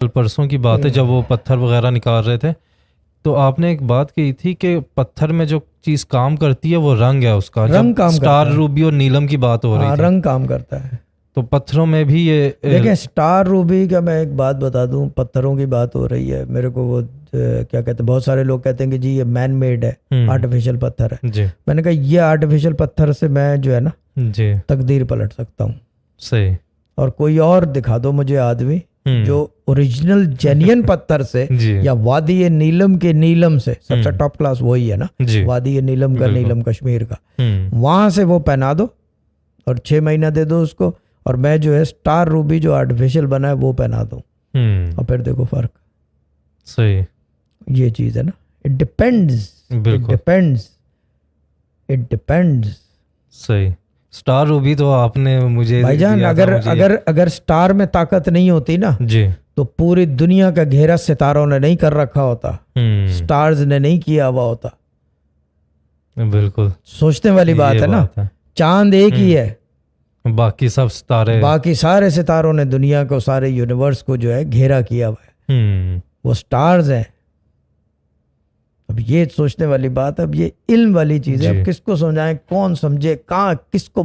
कल परसों की बात है जब वो पत्थर वगैरह निकाल रहे थे, तो आपने एक बात कही थी कि पत्थर में जो चीज काम करती है वो रंग है उसका। रंग जब काम स्टार करता है। रूबी और नीलम की बात हो रही हाँ, थी, रंग काम करता है। तो पत्थरों में भी ये देखें, स्टार रूबी का मैं एक बात बता दूं, पत्थरों की बात हो रही है, मेरे को वो क्या कहते हैं, बहुत सारे लोग कहते हैं कि जी ये मैन मेड है, आर्टिफिशियल पत्थर है। जी मैंने कहा ये आर्टिफिशियल पत्थर से मैं जो है ना जी तकदीर पलट सकता हूँ। सही। और कोई और दिखा दो मुझे आदमी जो हम्म ओरिजिनल जेन्युइन पत्थर से जी या वादी नीलम के नीलम से, सबसे टॉप क्लास वही है ना, जी वादी नीलम का, बिल्कुल। नीलम कश्मीर का, हम्म वहां से वो पहना दो और 6 महीना दे दो उसको, और मैं जो है स्टार रूबी जो आर्टिफिशियल बना है वो पहना दूं, और फिर देखो फर्क। सही। ये चीज है ना, इट डिपेंड्स, इट बिल्कुल डिपेंड्स, इट डिपेंड्स। सही। स्टार रूबी तो आपने मुझे भाईजान, दिया था अगर मुझे। अगर अगर स्टार में ताकत नहीं होती ना, जी तो पूरी दुनिया का घेरा सितारों ने नहीं कर रखा होता, हम्म स्टार्स ने नहीं किया हुआ होता। बिल्कुल सोचने वाली बात ये है ना। बात है। चांद एक ही है, बाकी सब सितारे। बाकी सारे सितारों ने दुनिया को, सारे यूनिवर्स को जो है घेरा किया हुआ है, वो स्टार्स हैं। अब ये सोचने वाली बात, अब ये इल्म वाली चीज है, जी अब किसको समझाएं, कौन समझे, कहाँ किसको